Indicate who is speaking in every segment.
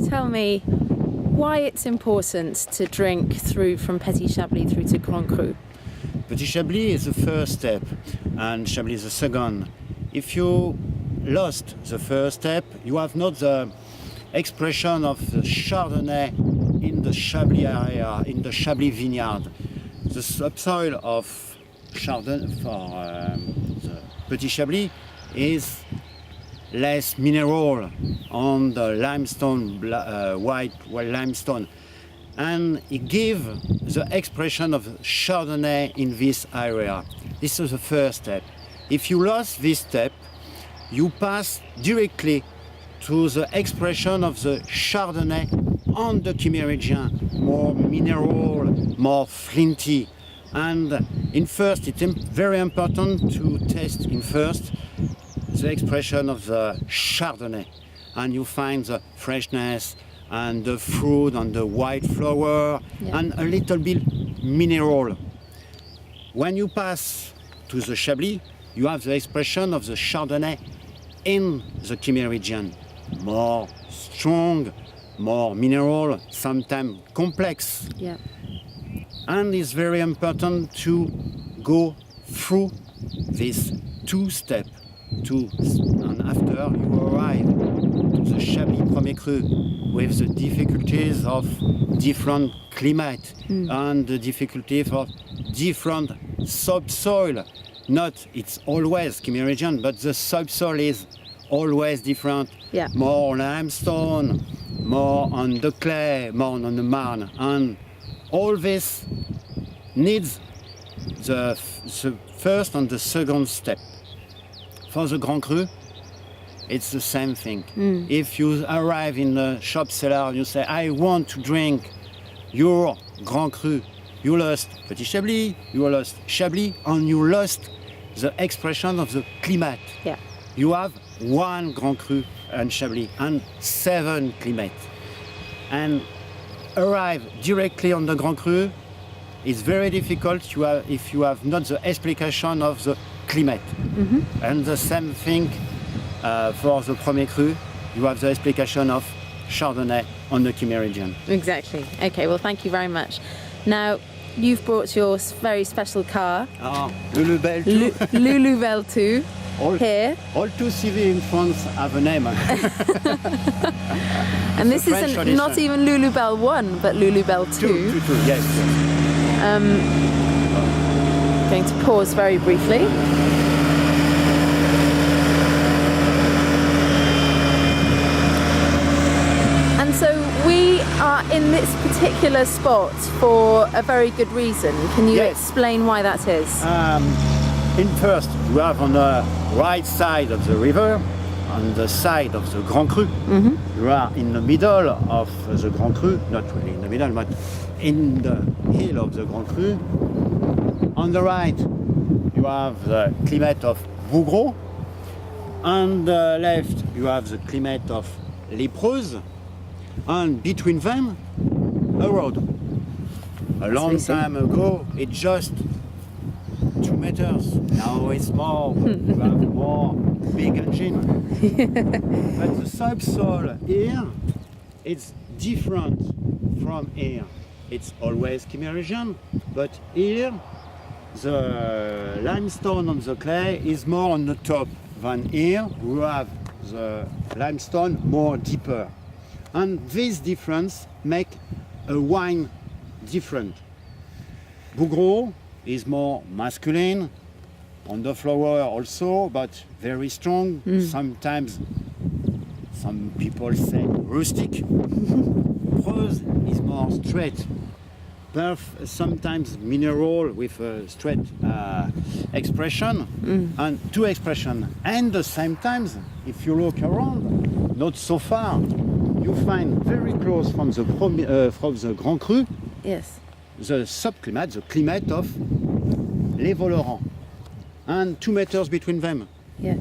Speaker 1: tell me why it's important to drink through from Petit Chablis through to Grand Cru?
Speaker 2: Petit Chablis is the first step and Chablis is the second. If you lost the first step, you have not the expression of the Chardonnay in the Chablis area, in the Chablis vineyard. The subsoil of Chardonnay for the Petit Chablis is less mineral on the limestone, white limestone, and it gives the expression of Chardonnay in this area. This is the first step. If you lost this step, you pass directly to the expression of the Chardonnay on the Méridien, more mineral, more flinty. And in first, it's very important to test in first the expression of the Chardonnay. And you find the freshness and the fruit and the white flower and a little bit mineral. When you pass to the Chablis, you have the expression of the Chardonnay in the Méridien. More strong, more mineral, sometimes complex.
Speaker 1: Yeah.
Speaker 2: And it's very important to go through this two steps. And after you arrive to the Chablis Premier Cru with the difficulties of different climate and the difficulties of different subsoil. Not it's always Méridien, but the subsoil is always different.
Speaker 1: Yeah.
Speaker 2: More limestone, more on the clay, more on the marne, and all this needs the first and the second step. For the Grand Cru, it's the same thing. If you arrive in the shop cellar and you say, I want to drink your Grand Cru, you lost Petit Chablis, you lost Chablis, and you lost the expression of the climate.
Speaker 1: Yeah.
Speaker 2: You have one Grand Cru and Chablis and 7 climate. And arrive directly on the Grand Cru, it's very difficult if you have not the explication of the climate. And the same thing for the Premier Cru, you have the explication of Chardonnay on the Méridien.
Speaker 1: Exactly. Okay, well, thank you very much. Now, you've brought your very special car.
Speaker 2: Lulubelle 2.
Speaker 1: Lulubelle 2. Here.
Speaker 2: All 2 CV in France have a name.
Speaker 1: And this isn't not even Lulubelle 1, but Lulubelle 2.
Speaker 2: 2, yes.
Speaker 1: Going to pause very briefly. And so we are in this particular spot for a very good reason. Can you explain why that is?
Speaker 2: In first, you have on the right side of the river, on the side of the Grand Cru. You are in the middle of the Grand Cru, not really in the middle, but in the hill of the Grand Cru. On the right, you have the climate of Bougros. On the left, you have the climate of Lépreuse. And between them, a road. A long time ago, it just 2 meters. Now it's more. You have more big engine. But the subsoil here, it's different from here. It's always Méridien, but here the limestone on the clay is more on the top than here. We have the limestone more deeper. And this difference make a wine different. Bougros is more masculine, on the flower also, but very strong. Sometimes some people say rustic. Prose is more straight. Perf sometimes mineral with a straight expression and 2 expression. And the same times, if you look around, not so far, you find very close from the Grand Cru, the subclimate, the climate of Les Volerans, and 2 meters between them.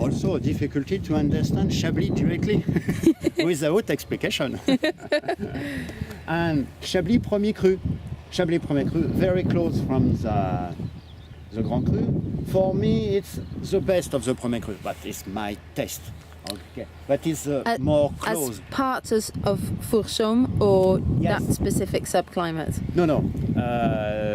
Speaker 2: Also a difficulty to understand Chablis directly without explication. And Chablis Premier Cru. Chablis Premier Cru, very close from the Grand Cru. For me, it's the best of the Premier Cru, but it's my taste. Okay, but it's more close.
Speaker 1: As part of Fourchaume or
Speaker 2: Yes.
Speaker 1: that specific subclimate?
Speaker 2: No.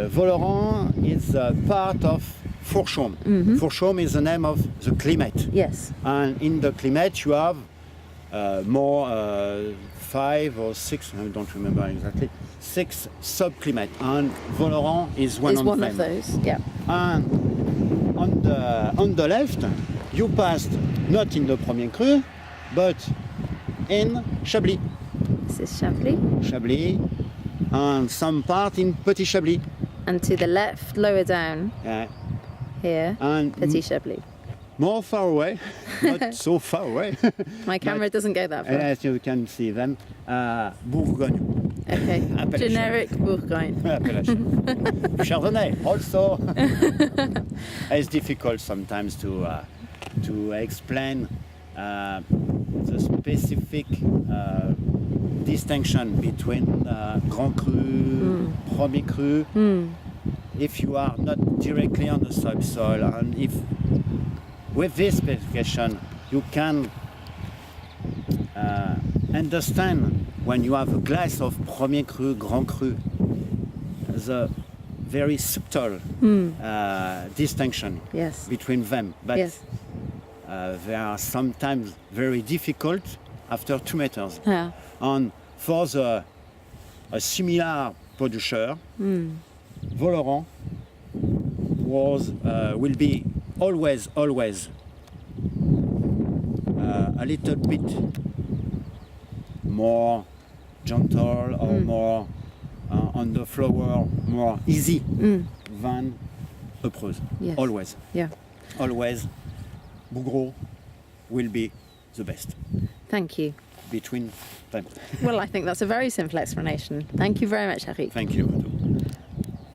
Speaker 2: Voleran is part of Fourchaume. Fourchaume is the name of the climate.
Speaker 1: Yes.
Speaker 2: And in the climate you have more 5 or 6, I don't remember exactly, 6 subclimates. And Voleran is one,
Speaker 1: Is one
Speaker 2: them.
Speaker 1: of those, yeah.
Speaker 2: And on the left, you passed not in the Premier Cru, but in Chablis.
Speaker 1: This is Chablis.
Speaker 2: Chablis, and some part in Petit Chablis.
Speaker 1: And to the left, lower down, here,
Speaker 2: And
Speaker 1: Petit Chablis.
Speaker 2: more far away, not so far away.
Speaker 1: My camera doesn't go that far.
Speaker 2: Yes, you can see them. Bourgogne.
Speaker 1: Okay,
Speaker 2: Appellation.
Speaker 1: generic Bourgogne.
Speaker 2: Appellation. Chardonnay also. It's difficult sometimes to explain the specific distinction between Grand Cru, Premier Cru. If you are not directly on the subsoil, and if with this specification you can understand when you have a glass of Premier Cru, Grand Cru, the very subtle distinction
Speaker 1: Yes.
Speaker 2: between them. But
Speaker 1: Yes.
Speaker 2: they are sometimes very difficult after 2 meters.
Speaker 1: Yeah.
Speaker 2: And for a similar producer, Voleran will be always a little bit more gentle or more on the flower, more easy than a Preuze.
Speaker 1: Yes.
Speaker 2: Always.
Speaker 1: Yeah.
Speaker 2: Always, Bougros will be the best
Speaker 1: Thank you.
Speaker 2: between them.
Speaker 1: Well, I think that's a very simple explanation. Thank you very much, Eric.
Speaker 2: Thank you.